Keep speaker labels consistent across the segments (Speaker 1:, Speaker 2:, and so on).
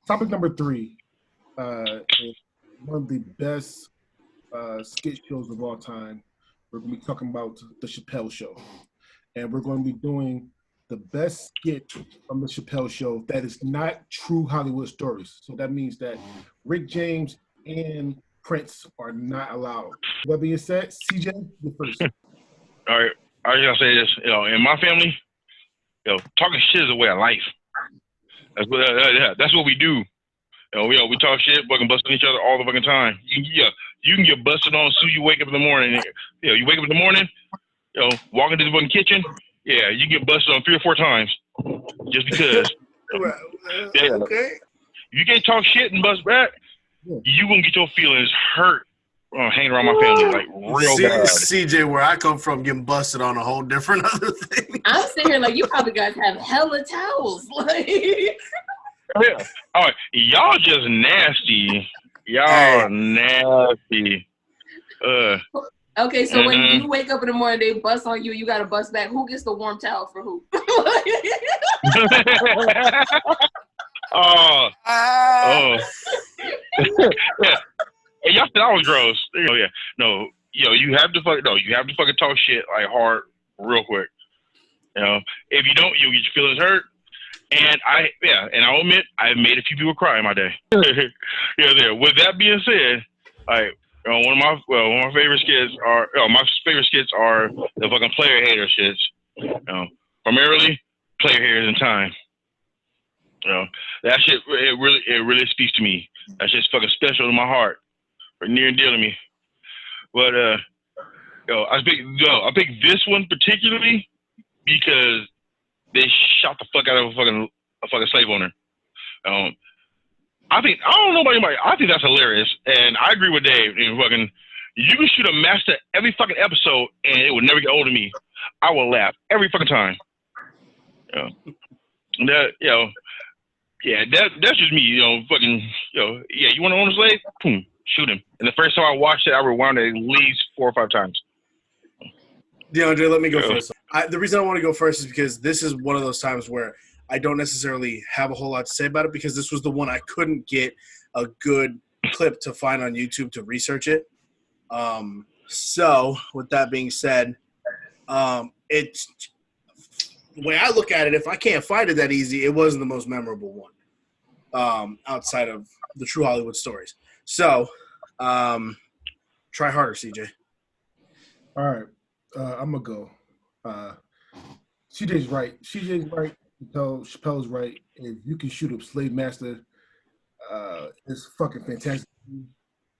Speaker 1: Topic number 3 is one of the best skit shows of all time. We're going to be talking about the Chappelle Show. And we're going to be doing the best skit from the Chappelle Show that is not true Hollywood stories. So that means that Rick James and Prince are not allowed. That being said, CJ, you first.
Speaker 2: All right. I just gotta say this. In my family, talking shit is a way of life. That's what we do. We talk shit, fucking busting each other all the fucking time. You can get busted on as soon as you wake up in the morning. You wake up in the morning, walk into the fucking kitchen. Yeah, you get busted on 3 or 4 times just because.
Speaker 1: Okay.
Speaker 2: If you can't talk shit and bust back, you gonna get your feelings hurt hanging around my family like real bad.
Speaker 3: CJ, where I come from, getting busted on a whole different other thing.
Speaker 4: I'm sitting here like, you probably guys have hella towels. Like,
Speaker 2: yeah. All right, y'all just nasty. Y'all nasty.
Speaker 4: Okay, so when you wake up in the morning, they bust on you, you got to bust back. Who gets the warm towel for who?
Speaker 2: Yeah. Hey, y'all said I was gross. No. You have to fucking talk shit like hard real quick. If you don't, you'll get your feelings hurt. And I'll admit I've made a few people cry in my day. With that being said, one of my favorite skits are the fucking player hater shits. Primarily player haters in time. That shit it really speaks to me. That shit's fucking special to my heart, or near and dear to me. But I picked this one particularly because they shot the fuck out of a fucking slave owner. I think that's hilarious, and I agree with Dave. You can shoot a master every fucking episode, and it would never get old to me. I will laugh every fucking time. That's just me. You want to own a slave? Boom, shoot him. And the first time I watched it, I rewound it at least 4 or 5 times.
Speaker 3: DeAndre, let me go first. The reason I want to go first is because this is one of those times where I don't necessarily have a whole lot to say about it, because this was the one I couldn't get a good clip to find on YouTube to research it. So with that being said, it's the way I look at it, if I can't find it that easy, it wasn't the most memorable one outside of the true Hollywood stories. So try harder, CJ.
Speaker 1: All right. I'm going to go. CJ's right. Chappelle's right. If you can shoot a slave master, it's fucking fantastic.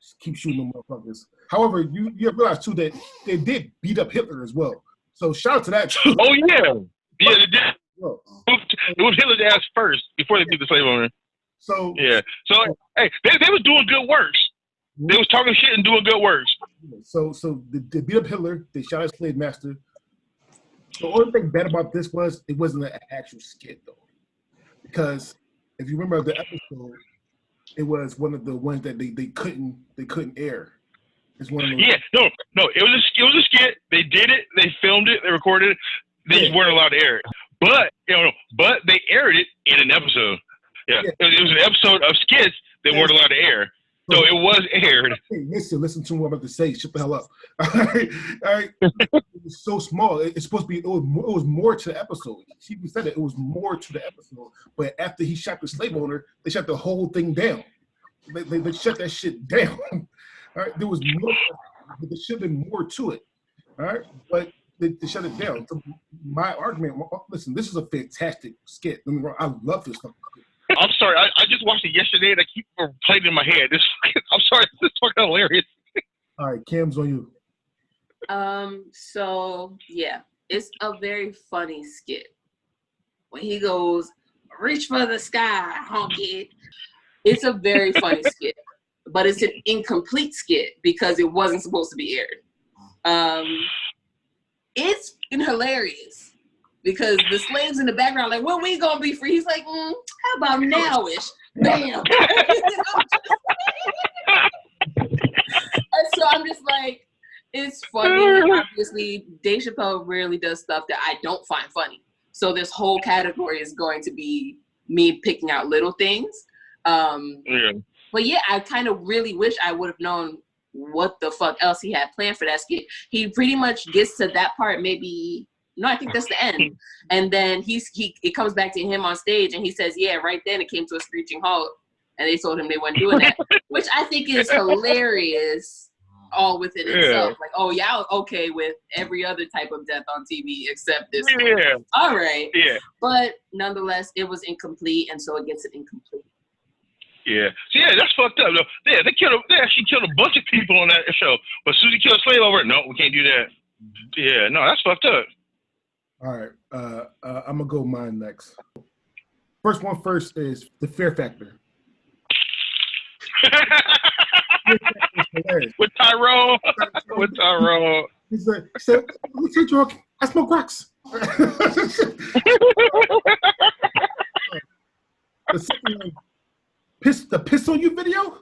Speaker 1: Just keep shooting them motherfuckers. However, you realize too that they did beat up Hitler as well. So shout out to that too.
Speaker 2: Oh yeah, they did. It was Hitler's ass first before they beat the slave owner. So hey, they was doing good works. They was talking shit and doing good works.
Speaker 1: So they beat up Hitler. They shot his slave master. The only thing bad about this was it wasn't an actual skit though, because if you remember the episode, it was one of the ones that they couldn't air. It's one of those. Yeah,
Speaker 2: no, it was a skit. They did it. They filmed it. They recorded it. They just weren't allowed to air it. But but they aired it in an episode. Yeah. It was an episode of skits they weren't allowed to air. So it was aired.
Speaker 1: Hey, listen to what I'm about to say. Shut the hell up. All right. It was so small. It's supposed to be. It was more to the episode. She said it was more to the episode. But after he shot the slave owner, they shut the whole thing down. They shut that shit down. All right. There was more. There should have been more to it. All right. But they shut it down. So my argument. Listen, this is a fantastic skit. I love this stuff.
Speaker 2: I'm sorry. I just watched it yesterday and I keep playing it in my head. I'm sorry. This is fucking hilarious.
Speaker 1: All right, Cam's on you.
Speaker 4: So yeah, it's a very funny skit. When he goes, "Reach for the sky, honky." It's a very funny skit, but it's an incomplete skit because it wasn't supposed to be aired. It's hilarious. Because the slaves in the background, like, when we gonna be free? He's like, how about nowish? Bam. And so I'm just like, it's funny. Obviously, Dave Chappelle rarely does stuff that I don't find funny. So this whole category is going to be me picking out little things.
Speaker 2: Yeah.
Speaker 4: But yeah, I kind of really wish I would have known what the fuck else he had planned for that skit. He pretty much gets to that part, maybe. No, I think that's the end. And then it comes back to him on stage, and he says, "Yeah, right then it came to a screeching halt." And they told him they weren't doing that, which I think is hilarious. All within itself, like, oh, y'all okay with every other type of death on TV except this one.
Speaker 2: Yeah.
Speaker 4: All right.
Speaker 2: Yeah.
Speaker 4: But nonetheless, it was incomplete, and so it gets an incomplete.
Speaker 2: Yeah. So yeah, that's fucked up. Though. Yeah, they actually killed a bunch of people on that show. But Susie killed a slave over it. No, we can't do that. Yeah, no, that's fucked up.
Speaker 1: All right. I'm gonna go mine next. First one first is the fear factor.
Speaker 2: With Tyrone.
Speaker 1: He's like, so, "Hey, drunk. I smoke rocks." The second one, the piss on you video.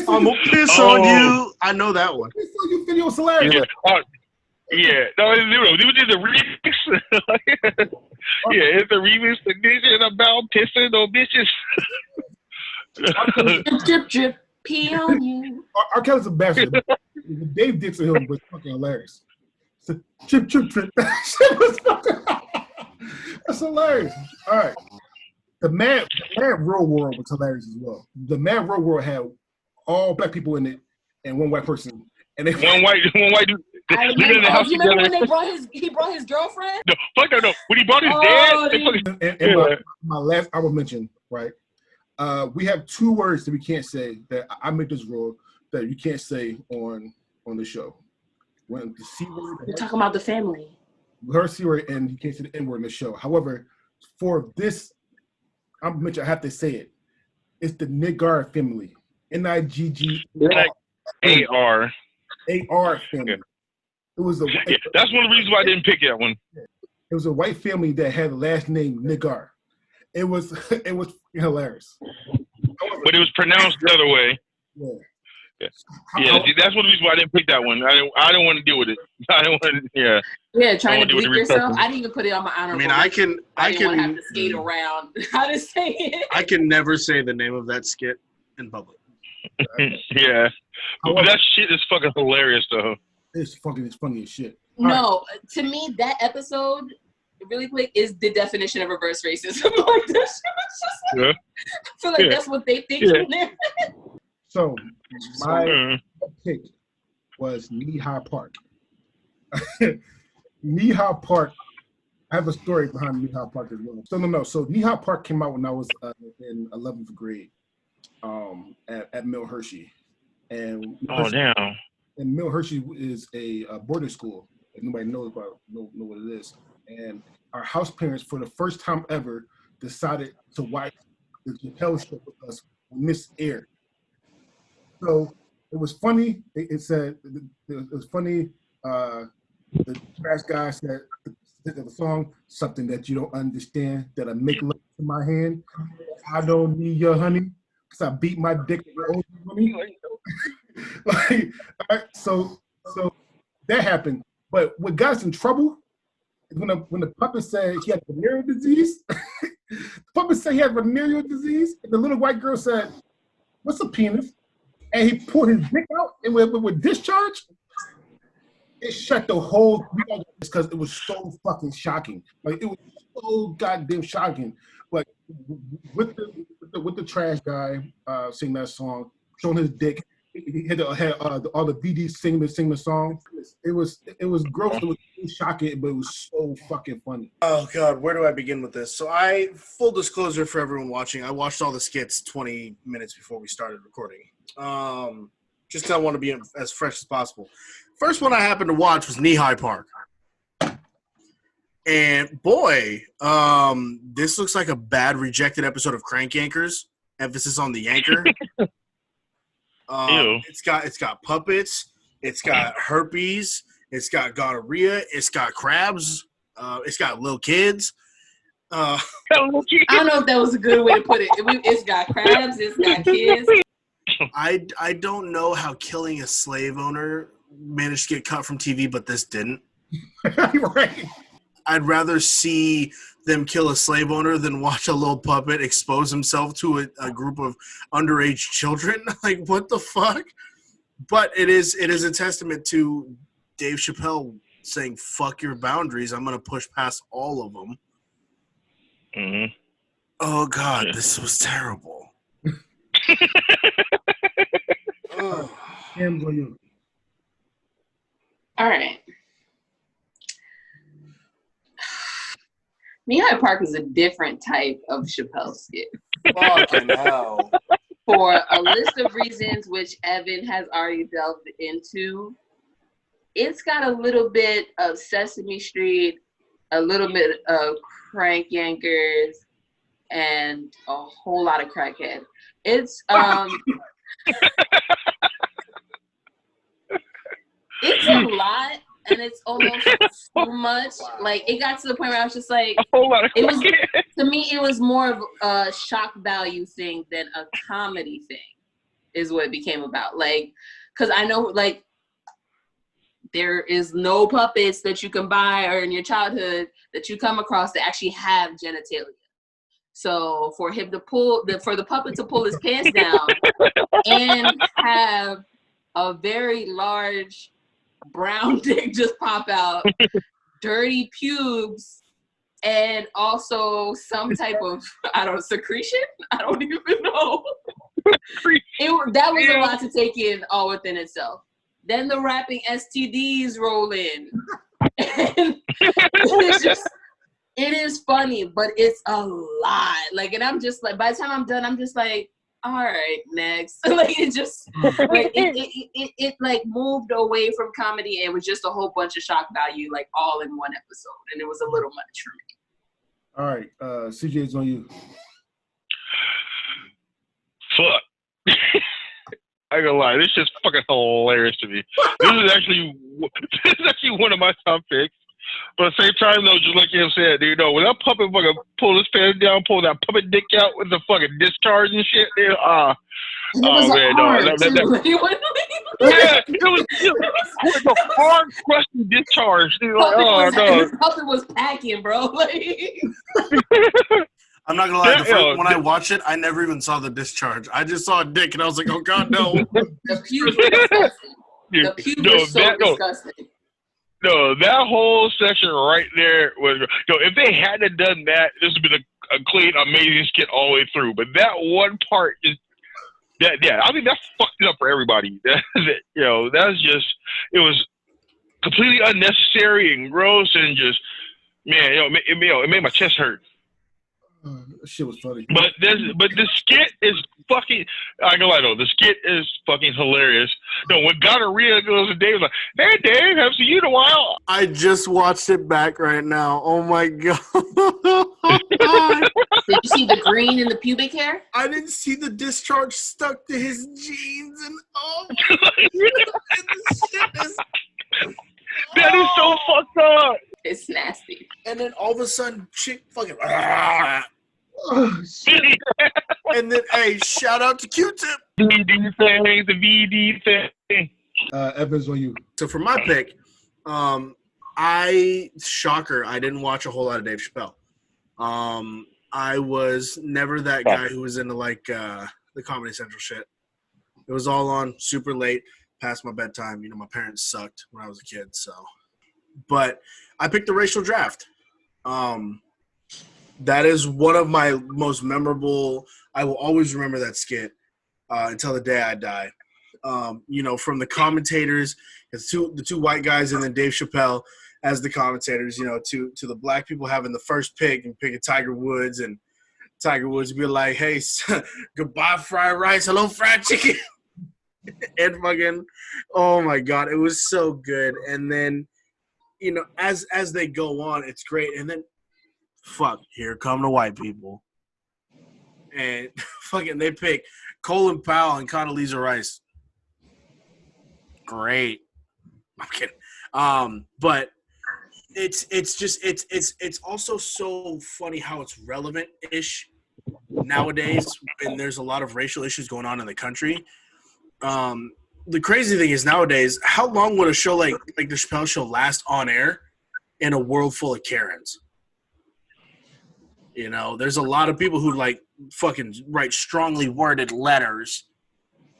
Speaker 3: I'm gonna piss on you. I know that one.
Speaker 1: Piss on you video is hilarious.
Speaker 2: Yeah. Yeah. No, we did the remix. Yeah, it's a remix edition about pissing on bitches.
Speaker 4: Drip, drip, drip, pee on you.
Speaker 1: R. Kelly's a bastard. Dave Dixon Hill was fucking hilarious. So, trip, trip, trip. That shit was fucking. That's hilarious. All right. The Mad Real World was hilarious as well. The Mad Real World had all black people in it and one white person. And they
Speaker 2: one white dude.
Speaker 4: I remember, you remember when he brought his girlfriend?
Speaker 2: No, fuck no. When he brought his dad.
Speaker 1: And my last I will mention, right? We have two words that we can't say that I made this rule that you can't say on the show. When the C word,
Speaker 4: we're talking about the family.
Speaker 1: Her C word, and you can't say the N word in the show. However, for this, I have to say it. It's the Niggar family. Niggar. AR family.
Speaker 2: Yeah.
Speaker 1: It was
Speaker 2: that's one of the reasons why I didn't pick that one.
Speaker 1: It was a white family that had the last name Niggar. It was hilarious. However,
Speaker 2: but it was pronounced the other way.
Speaker 1: Yeah.
Speaker 2: Yeah, see, that's one of the reasons why I didn't pick that one. I don't want to deal with it. I don't want to. Yeah.
Speaker 4: Yeah, trying to bleep yourself. I didn't even put it on my honorable.
Speaker 3: I mean, I can
Speaker 4: have to skate around how to say it.
Speaker 3: I can never say the name of that skit in public.
Speaker 2: Yeah, but that shit is fucking hilarious though.
Speaker 1: It's funny as shit.
Speaker 4: No, to me, that episode, really quick, is the definition of reverse racism. Like, that shit was just like, I feel like that's what they think in there.
Speaker 1: So, my pick was Knee-High Park. Knee-High Park, I have a story behind Knee-High Park as well. So Knee-High Park came out when I was in 11th grade at Mill Hershey. And
Speaker 2: damn.
Speaker 1: And Mill Hershey is a boarding school. If nobody knows know what it is. And our house parents, for the first time ever, decided to watch the Chappelle Show with us when this aired. So it was funny. It was funny. The trash guy said the song, "Something that you don't understand, that I make love to my hand. I don't need your honey, because I beat my dick with your old honey." Like, all right, so that happened. But what got us in trouble is when the puppet said he had venereal disease. The puppet said he had venereal disease, and the little white girl said, "What's a penis?" And he pulled his dick out, and with discharge, it shut the whole thing because it was so fucking shocking. Like, it was so goddamn shocking. Like, with the trash guy singing that song, showing his dick. He had all the BDs sing the song. It was gross. It was shocking, but it was so fucking funny.
Speaker 3: Oh God, where do I begin with this? So full disclosure for everyone watching, I watched all the skits 20 minutes before we started recording. Just 'cause I want to be as fresh as possible. First one I happened to watch was Knee-High Park. And boy, this looks like a bad rejected episode of Crank Yankers. Emphasis on the yanker. It's got puppets. It's got herpes. It's got gonorrhea. It's got crabs. It's got little kids.
Speaker 4: I don't know if that was a good way to put it. It's got crabs. It's got kids.
Speaker 3: I don't know how Killing a Slave Owner managed to get cut from TV, but this didn't.
Speaker 1: Right.
Speaker 3: I'd rather see them kill a slave owner than watch a little puppet expose himself to a group of underage children. Like, what the fuck? But it is a testament to Dave Chappelle saying, fuck your boundaries. I'm going to push past all of them.
Speaker 2: Mm-hmm.
Speaker 3: Oh, God, this was terrible.
Speaker 1: Oh. Cam's on you.
Speaker 4: All right. Meehi Park is a different type of Chappelle skit.
Speaker 3: Fucking hell.
Speaker 4: For a list of reasons which Evan has already delved into, it's got a little bit of Sesame Street, a little bit of Crank Yankers, and a whole lot of Crackhead. It's it's a lot, and it's almost too much. Like, it got to the point where I was just like,
Speaker 2: a whole lot of
Speaker 4: it was, to me, it was more of a shock value thing than a comedy thing, is what it became about. Like, because I know, like, there is no puppets that you can buy or in your childhood that you come across that actually have genitalia. So for him to for the puppet to pull his pants down and have a very large brown dick just pop out, dirty pubes, and also some type of, I don't know, secretion? I don't even know. That was a lot to take in all within itself. Then the rapping STDs roll in. And it's just, it is funny, but it's a lot. Like, and I'm just like, by the time I'm done, I'm just like, all right, next. Like, it just, like, it like moved away from comedy, and it was just a whole bunch of shock value, like, all in one episode, and it was a little much for me.
Speaker 1: All right, CJ's on you.
Speaker 2: Fuck. I ain't gonna lie, this is fucking hilarious to me. This is actually one of my top picks. But at the same time, though, just like you said, dude, when that puppet fucking pull his pants down, pull that puppet dick out with the fucking discharge and shit, dude,
Speaker 4: And it was
Speaker 2: man,
Speaker 4: hard,
Speaker 2: no,
Speaker 4: too.
Speaker 2: yeah, it was a hard, crusty discharge, dude. Like,
Speaker 4: The puppet was packing, bro. Like,
Speaker 3: I'm not gonna lie. When I watched it, I never even saw the discharge. I just saw a dick, and I was like, "Oh God, no!"
Speaker 4: The pubes were disgusting. The pubes were so disgusting.
Speaker 2: No, that whole section right there was. If they hadn't done that, this would be a clean, amazing skit all the way through. But that one part is that. Yeah, I think that fucked it up for everybody. That's just. It was completely unnecessary and gross, and just it made my chest hurt.
Speaker 1: That shit was funny.
Speaker 2: But the skit is fucking. I ain't gonna lie though, the skit is fucking hilarious. When gonorrhea goes to Dave, like, hey Dave, haven't seen you in a while.
Speaker 3: I just watched it back right now. Oh my God!
Speaker 4: Did you see the green in the pubic hair?
Speaker 3: I didn't see the discharge stuck to his jeans, and oh my God, and the shit is.
Speaker 2: That is so fucked up.
Speaker 4: It's nasty.
Speaker 3: And then all of a sudden, chick fucking.
Speaker 1: Oh, shit.
Speaker 3: And then, hey, shout out to Q-Tip.
Speaker 2: VD thing, the VD thing.
Speaker 1: Evans on you.
Speaker 3: So for my pick, shocker, I didn't watch a whole lot of Dave Chappelle. I was never that guy who was into like the Comedy Central shit. It was all on super late, past my bedtime. My parents sucked when I was a kid, so. But I picked the Racial Draft. That is one of my most memorable. I will always remember that skit until the day I die. From the commentators, the two white guys, and then Dave Chappelle as the commentators. To the black people having the first pick and picking Tiger Woods, and Tiger Woods be like, "Hey, goodbye fried rice, hello fried chicken," and fucking, oh my God, it was so good. And then. As they go on, it's great. And then, here come the white people. And fucking they pick Colin Powell and Condoleezza Rice. Great. I'm kidding. But it's also so funny how it's relevant-ish nowadays, and there's a lot of racial issues going on in the country. The crazy thing is nowadays, how long would a show like the Chappelle Show last on air in a world full of Karens. You know, there's a lot of people who like fucking write strongly worded letters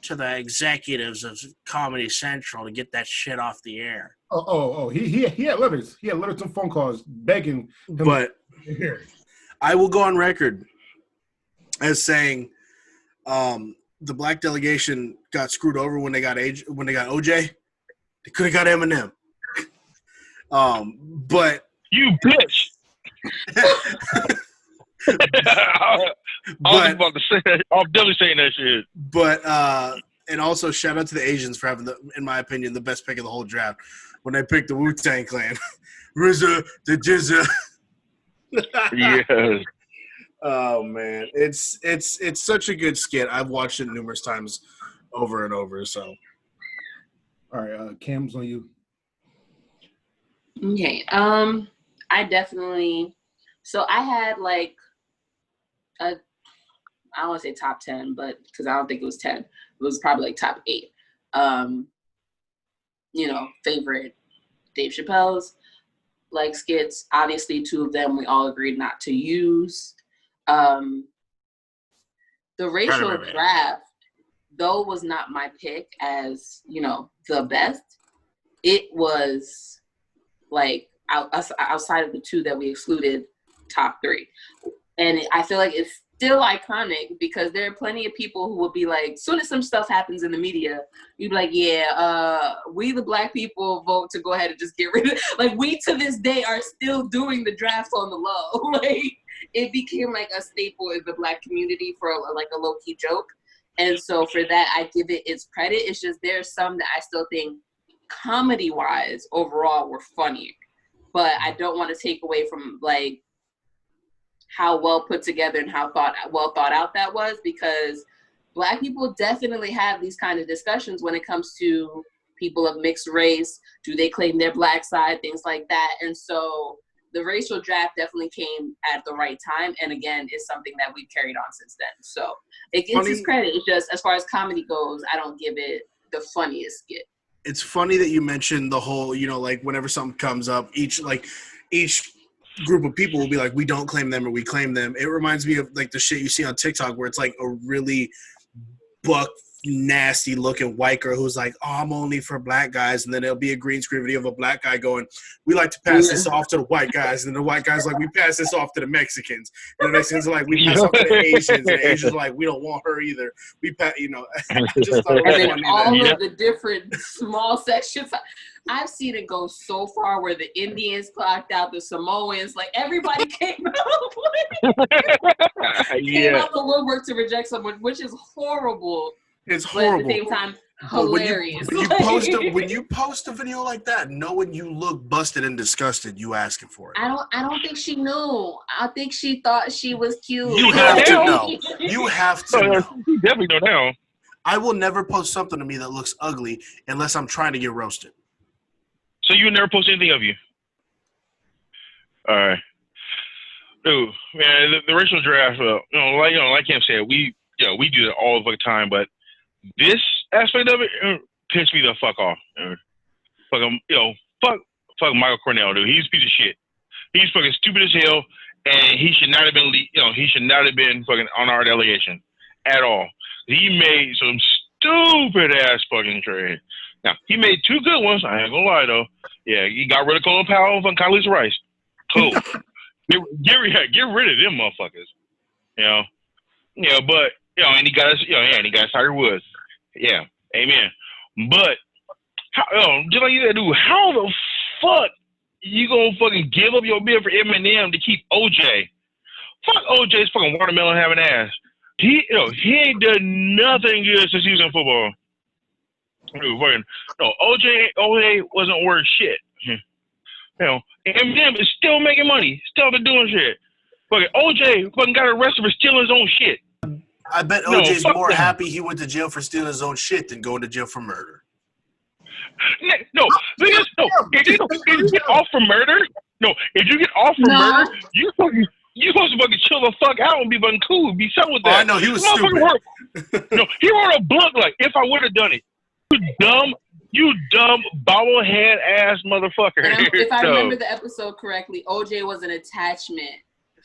Speaker 3: to the executives of Comedy Central to get that shit off the air.
Speaker 1: He had letters. He had letters and phone calls begging him.
Speaker 3: But I will go on record as saying the black delegation got screwed over when they got OJ. They could have got Eminem. But
Speaker 2: you bitch. I was about to say that. I'm definitely saying that shit.
Speaker 3: But and also shout out to the Asians for having in my opinion, the best pick of the whole draft when they picked the Wu-Tang Clan. RZA, the Jizza.
Speaker 2: Yes.
Speaker 3: Oh man, it's such a good skit. I've watched it numerous times, over and over. So,
Speaker 1: all right, Cam's on you.
Speaker 4: Okay. I definitely. So I had like I don't want to say top 10, but because I don't think it was 10, it was probably like top 8. Favorite Dave Chappelle's like skits. Obviously, 2 of them we all agreed not to use. The racial draft, though, was not my pick as the best. It was like outside of the 2 that we excluded, top 3. And I feel like it's still iconic because there are plenty of people who will be like, as soon as some stuff happens in the media, you'd be like, we the black people vote to go ahead and just get rid of it. Like, we to this day are still doing the draft on the low. Like, it became like a staple in the black community for like a low-key joke. And so for that, I give it its credit. It's just there's some that I still think comedy-wise overall were funnier. But I don't want to take away from like how well put together and how well thought out that was, because black people definitely have these kind of discussions when it comes to people of mixed race. Do they claim their black side? Things like that. And so the racial draft definitely came at the right time. And again, it's something that we've carried on since then. So it gets its credit. It's just, as far as comedy goes, I don't give it the funniest skit.
Speaker 3: It's funny that you mentioned the whole, like whenever something comes up, each group of people will be like, we don't claim them or we claim them. It reminds me of like the shit you see on TikTok where it's like a really buck, nasty looking white girl who's like, oh, I'm only for black guys. And then there'll be a green screen video of a black guy going, we like to pass this off to the white guys. And then the white guys like, we pass this off to the Mexicans. And the Mexicans are like, we pass off to the Asians. And the Asians are like, we don't want her either. We pass, I just thought it was
Speaker 4: and then
Speaker 3: funny
Speaker 4: all of the different small sections. I've seen it go so far where the Indians clocked out, the Samoans, like everybody came out the woodwork to reject someone, which is horrible.
Speaker 3: It's horrible.
Speaker 4: But at the same time, hilarious.
Speaker 3: When you post a video like that, knowing you look busted and disgusted, you asking for it.
Speaker 4: I don't think she knew. I think she thought she was cute.
Speaker 3: You have to know. You have to know.
Speaker 2: You definitely know now.
Speaker 3: I will never post something to me that looks ugly unless I'm trying to get roasted.
Speaker 2: So you would never post anything of you? All right. Dude, man, the racial draft, like Cam said, we do it all the time, but this aspect of it pissed me the fuck off. Fuck Michael Cornell, dude. He's a piece of shit. He's fucking stupid as hell, and he should not have been fucking on our delegation at all. He made some stupid ass fucking trade. Now, he made 2 good ones. I ain't gonna lie, though. Yeah, he got rid of Colin Powell and Condoleezza Rice. Cool. get rid of them motherfuckers. But, and he got us, and he got Tiger Woods. Yeah, amen. But, just like you said, dude, how the fuck you gonna fucking give up your bid for Eminem to keep OJ? Fuck OJ's fucking watermelon having ass. He ain't done nothing good since he was in football. OJ wasn't worth shit. Eminem is still making money, still been doing shit. Fucking OJ fucking got arrested for stealing his own shit.
Speaker 3: I bet OJ's more happy he went to jail for stealing his own shit than going to jail for murder.
Speaker 2: If you get off for murder, murder, you supposed to fucking chill the fuck out and be fucking cool, be something with that.
Speaker 3: Oh, I know, he was stupid.
Speaker 2: He wrote a book like, if I would have done it. You dumb You dumb bobblehead ass motherfucker.
Speaker 4: And if I remember the episode correctly, OJ was an attachment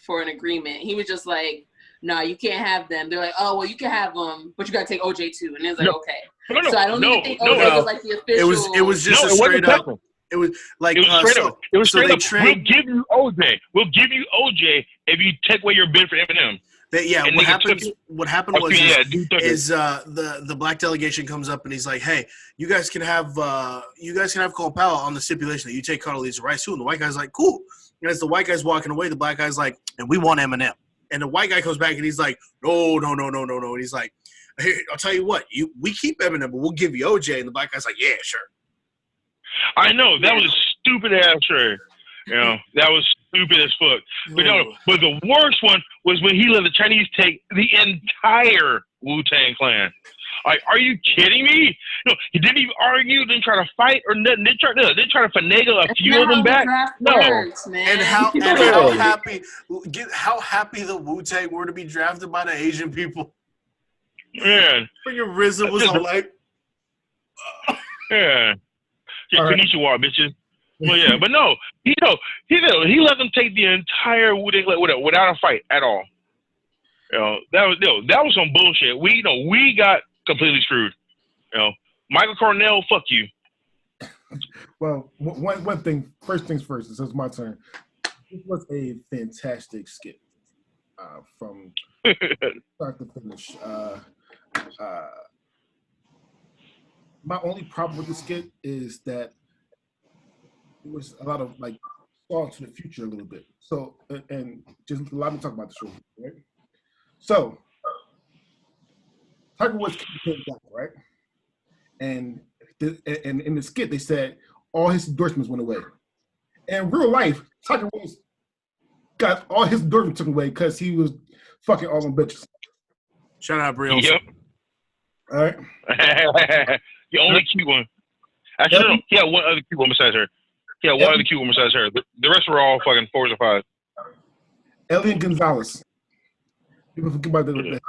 Speaker 4: for an agreement. He was just like, "No, you can't have them." They're like, "Oh, well, you can have them, but you gotta take OJ too." And it was like, "Okay." So I don't even think OJ was like the official.
Speaker 3: It was just a straight up. It was like
Speaker 2: it was straight up. It was straight up. We'll give you OJ. We'll give you OJ if you take away your bid for Eminem.
Speaker 3: What happened was the black delegation comes up and he's like, "Hey, you guys can have Cole Powell on the stipulation that you take Condoleezza Rice too." And the white guy's like, "Cool." And as the white guy's walking away, the black guy's like, "And we want Eminem." And the white guy comes back and he's like, "No." And he's like, "Hey, I'll tell you what, we keep Eminem, but we'll give you OJ." And the black guy's like, "Yeah, sure."
Speaker 2: I know that was a stupid ass shirt. You know, that was stupid as fuck. But but the worst one was when he let the Chinese take the entire Wu-Tang Clan. Like, are you kidding me? No, he didn't even argue, didn't try to fight or nothing. Didn't try to finagle a few of them back. No.
Speaker 4: Works, man.
Speaker 3: And how happy the Wu-Tang were to be drafted by the Asian people.
Speaker 2: Man.
Speaker 3: Freaking RZA was all like,
Speaker 2: yeah. Konnichiwa, bitches. Well, yeah, but no, he let them take the entire Wu-Tang without a fight at all. That was some bullshit. We got completely screwed. Michael Cornell, fuck you.
Speaker 1: Well, one thing. First things first. This is my turn. This was a fantastic skit from start to finish. My only problem with the skit is that it was a lot of like saw to the future a little bit. So and just allow me to talk about the show, right? So Tiger Woods came back, right? And in the skit they said all his endorsements went away. In real life, Tiger Woods got all his endorsements taken away because he was fucking all them bitches.
Speaker 3: Shout out Brielle.
Speaker 2: Yep.
Speaker 1: All right.
Speaker 2: The only cute one. Actually, no, he had one other cute one besides her. The rest were all fucking 4s or 5s.
Speaker 1: Elian Gonzalez. People forget about him.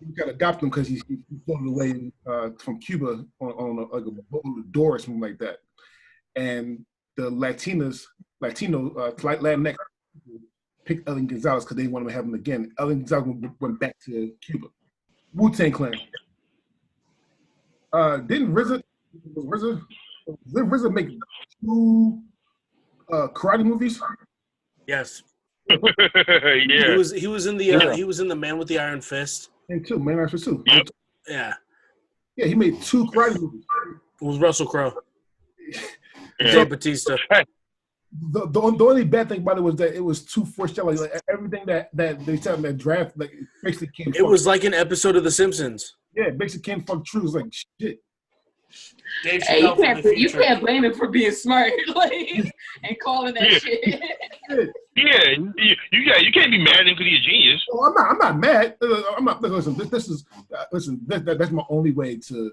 Speaker 1: We got to adopt him because he's floated away from Cuba on a boat with a door or something like that. And the Latinx picked Elian Gonzalez because they wanted to have him again. Elian Gonzalez went back to Cuba. Wu-Tang Clan. Didn't RZA make 2 karate movies?
Speaker 3: Yes.
Speaker 2: Yeah.
Speaker 3: He was in the Man with the Iron Fist.
Speaker 1: And 2, Man Iron Fist 2.
Speaker 2: Yep.
Speaker 3: Yeah.
Speaker 1: Yeah, he made 2 karate movies.
Speaker 3: It was Russell Crowe.
Speaker 2: Yeah.
Speaker 3: Dave Bautista.
Speaker 1: The only bad thing about it was that it was too foreshadowing. Like everything that they said in that draft, like basically came.
Speaker 3: It was like an episode of The Simpsons.
Speaker 1: Yeah, basically came fuck true. It was like shit.
Speaker 4: Hey, you can't blame him for being smart, like, and calling that shit.
Speaker 2: Yeah, you can't be mad at him because he's a genius.
Speaker 1: Oh, I'm not mad. I'm not. Listen, that's my only way to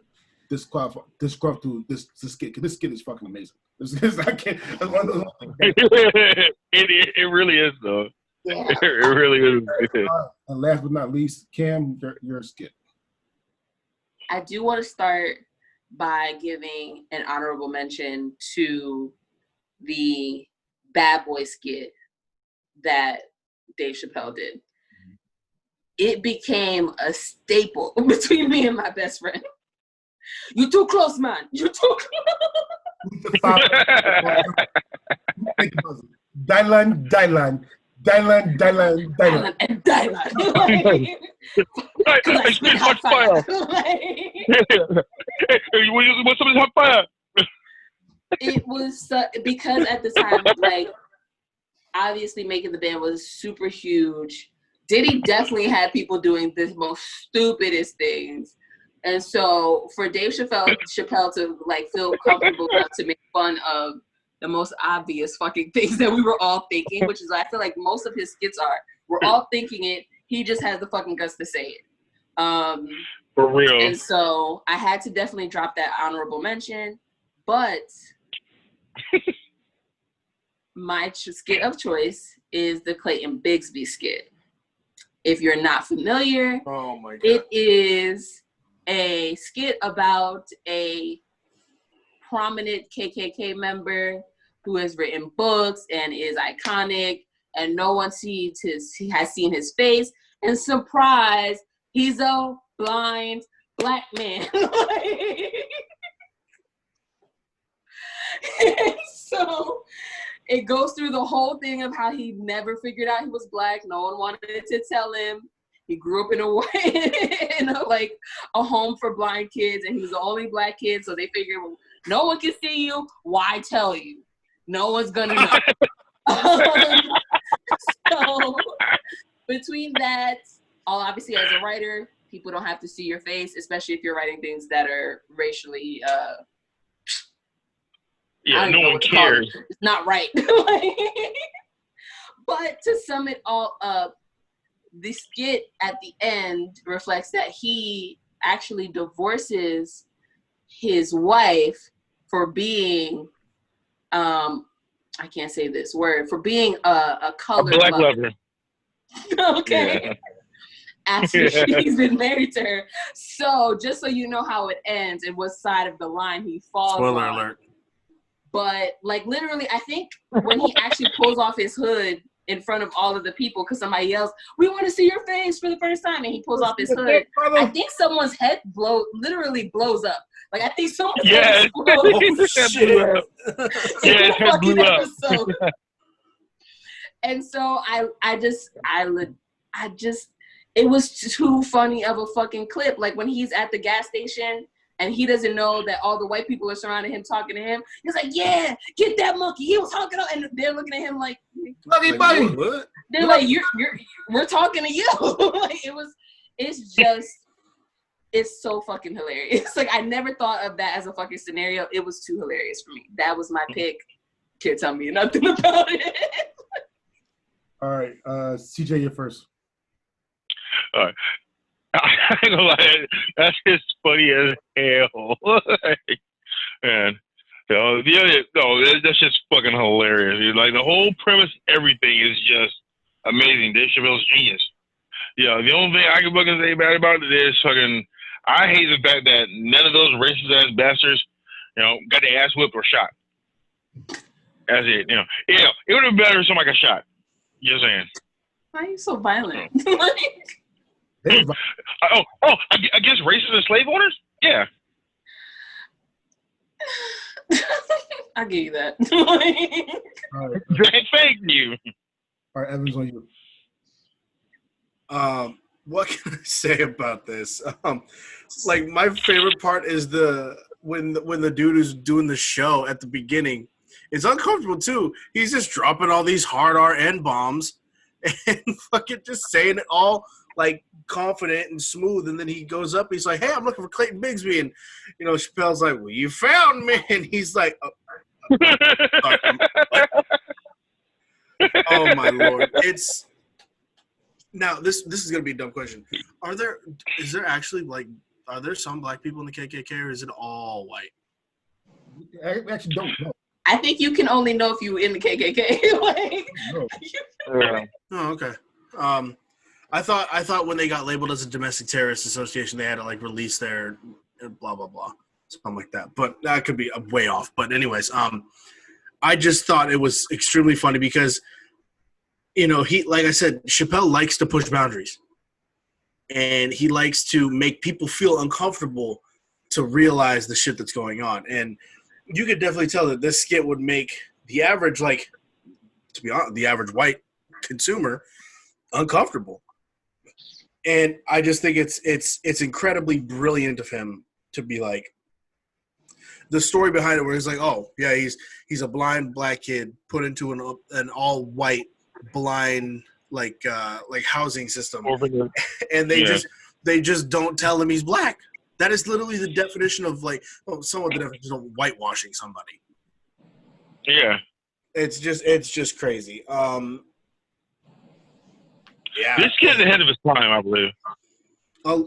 Speaker 1: disqualify this skit. This skit is fucking amazing. I can't.
Speaker 2: It really is though. Yeah. It really is.
Speaker 1: And last but not least, Cam, your skit.
Speaker 4: I do want to start by giving an honorable mention to the Bad Boy skit that Dave Chappelle did. It became a staple between me and my best friend. You too close, man. You too close.
Speaker 1: Dylan.
Speaker 4: And Dylan.
Speaker 2: I spit hot fire. You want some hot fire?
Speaker 4: It was because at the time, like, obviously making the band was super huge. Diddy definitely had people doing the most stupidest things. And so for Dave Chappelle to like feel comfortable enough to make fun of the most obvious fucking things that we were all thinking, which is I feel like most of his skits are. We're all thinking it. He just has the fucking guts to say it.
Speaker 2: For real.
Speaker 4: And so I had to definitely drop that honorable mention. But my skit of choice is the Clayton Bigsby skit. If you're not familiar,
Speaker 3: oh my God.
Speaker 4: It is a skit about a prominent KKK member who has written books and is iconic, and no one has seen his face. And surprise, he's a blind black man. So it goes through the whole thing of how he never figured out he was black. No one wanted to tell him. He grew up in a home for blind kids, and he was the only black kid. So they figured, well, no one can see you. Why tell you? No one's gonna know. So between that, obviously as a writer, people don't have to see your face, especially if you're writing things that are racially.
Speaker 2: Yeah, no one cares.
Speaker 4: It's not right. But to sum it all up, the skit at the end reflects that he actually divorces his wife for being, I can't say this word, for being a colored
Speaker 2: black lover.
Speaker 4: Okay. Yeah. After she's been married to her. So just so you know how it ends and what side of the line he falls
Speaker 3: Spoiler
Speaker 4: on.
Speaker 3: alert.
Speaker 4: But like literally, I think when he actually pulls off his hood in front of all of the people because somebody yells, "We want to see your face for the first time," and he pulls off his hood, I think someone's head literally blows up. Like I think someone's head explodes.
Speaker 3: Oh, shit.
Speaker 2: Yeah, his head blew up.
Speaker 4: And so I just it was too funny of a fucking clip. Like when he's at the gas station and he doesn't know that all the white people are surrounding him talking to him. He's like, "Yeah, get that monkey." He was talking to, and they're looking at him like,
Speaker 1: "Monkey buddy."
Speaker 3: What?
Speaker 4: They're like, we're talking to you." Like it's so fucking hilarious. Like I never thought of that as a fucking scenario. It was too hilarious for me. That was my pick. Can't tell me nothing about it.
Speaker 1: All right, CJ, you're first.
Speaker 2: All right. I ain't gonna lie, that's just funny as hell. Man, that's just fucking hilarious. Dude. Like the whole premise, everything is just amazing. Dave Chappelle's genius. Yeah, the only thing I can fucking say bad about it is fucking. I hate the fact that none of those racist ass bastards, got their ass whipped or shot. That's it. It would have been better if somebody got shot. Just saying.
Speaker 4: Why are you so violent?
Speaker 2: I guess racist and slave owners? Yeah.
Speaker 4: I'll give you that.
Speaker 1: All right.
Speaker 2: Thank you.
Speaker 1: All right, Evans, on you.
Speaker 3: What can I say about this? Like my favorite part is when the dude who's doing the show at the beginning. It's uncomfortable too. He's just dropping all these hard R bombs and fucking just saying it all like confident and smooth, and then he goes up. He's like, "Hey, I'm looking for Clayton Bigsby," and Chappelle's like, "Well, you found me," and he's like, "Oh my lord!" It's now this is gonna be a dumb question. Are there some black people in the KKK, or is it all white?
Speaker 1: I actually don't know.
Speaker 4: I think you can only know if you were in the KKK.
Speaker 3: Oh, okay. I thought when they got labeled as a domestic terrorist association, they had to like release their blah blah blah, something like that. But that could be way off. But anyways, I just thought it was extremely funny because, he, like I said, Chappelle likes to push boundaries, and he likes to make people feel uncomfortable to realize the shit that's going on. And you could definitely tell that this skit would make the average, to be honest, the average white consumer uncomfortable. And I just think it's incredibly brilliant of him to be like, the story behind it where he's like, oh yeah, he's a blind black kid put into an all white blind like housing system, and they just don't tell him he's black. That is literally the definition of somewhat the definition of whitewashing somebody.
Speaker 2: Yeah,
Speaker 3: it's just crazy. Yeah,
Speaker 2: this kid's ahead of his time, I believe.
Speaker 3: A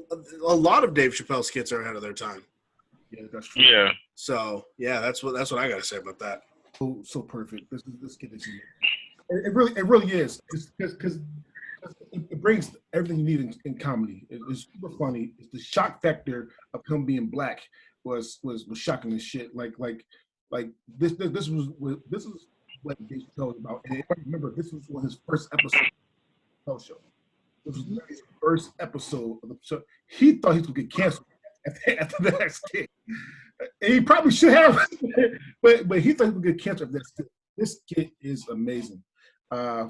Speaker 3: lot of Dave Chappelle skits are ahead of their time.
Speaker 1: Yeah, that's true.
Speaker 2: Yeah.
Speaker 3: So yeah, that's what I gotta say about that.
Speaker 1: So perfect. This kid is unique. It really is. Because brings everything you need in comedy. It's super funny. It's the shock factor of him being black was shocking as shit. Like this is what Dave Chappelle was about. And if I remember, this was one of his first episodes of the Chappelle Show. This was his first episode of the show. He thought he was gonna get canceled after that skit. And he probably should have, but he thought he was gonna get canceled after that skit. This skit is amazing.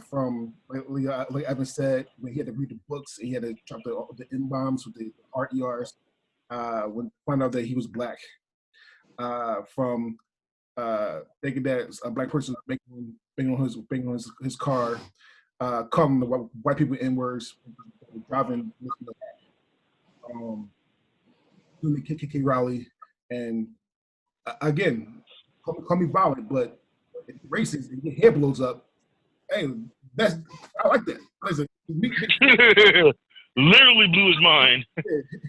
Speaker 1: From like Evan said, when he had to read the books, he had to drop the N-bombs with the RERs. When found out that he was black. From thinking that a black person was banging on his car, calling the white people N-words, driving, doing the KKK rally, and again, call me violent, but if you're racist and your head blows up, hey, I like that. Listen,
Speaker 2: literally blew his mind.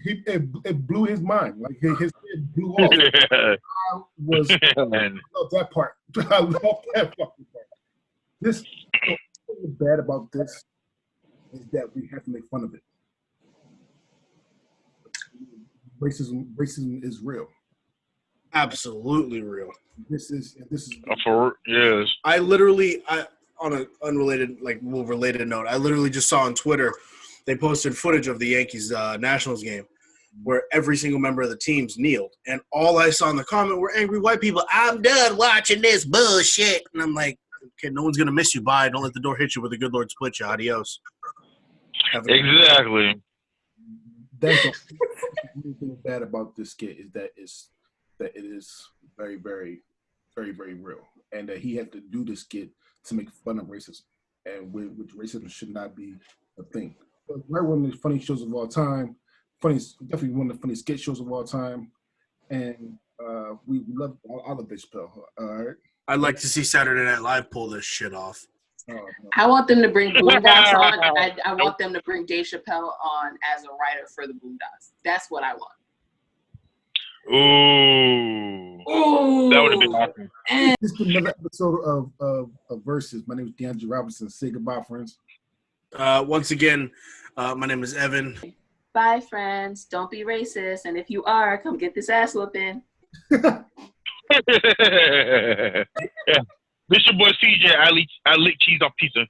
Speaker 1: It blew his mind. Like his head blew off.
Speaker 2: Yeah.
Speaker 1: I love that part. I love that fucking part. What's bad about this is that we have to make fun of it. Racism is real.
Speaker 3: Absolutely real.
Speaker 1: This is
Speaker 2: yes.
Speaker 3: I on an unrelated, related note, I literally just saw on Twitter they posted footage of the Yankees Nationals game where every single member of the teams kneeled, and all I saw in the comment were angry white people. I'm done watching this bullshit, and I'm like, okay, no one's gonna miss you. Bye. Don't let the door hit you with a good Lord split you. Adios.
Speaker 2: Exactly.
Speaker 1: That's the only thing bad about this skit is that it is very, very, very, very real, and that he had to do this skit to make fun of racism, and which racism should not be a thing. But we're one of the funny shows of all time. Definitely one of the funny skit shows of all time, and we love I love Dave Chappelle. All right.
Speaker 3: I'd like to see Saturday Night Live pull this shit off.
Speaker 4: I want them to bring Boondocks on. I want them to bring Dave Chappelle on as a writer for the Boondocks. That's what I want.
Speaker 2: Ooh. That would have been awesome.
Speaker 1: This is another episode of Versus. My name is DeAndre Robinson. Say goodbye, friends.
Speaker 3: Once again, my name is Evan.
Speaker 4: Bye, friends. Don't be racist. And if you are, come get this ass whooping.
Speaker 2: Yeah. This your boy CJ. I lick cheese off pizza.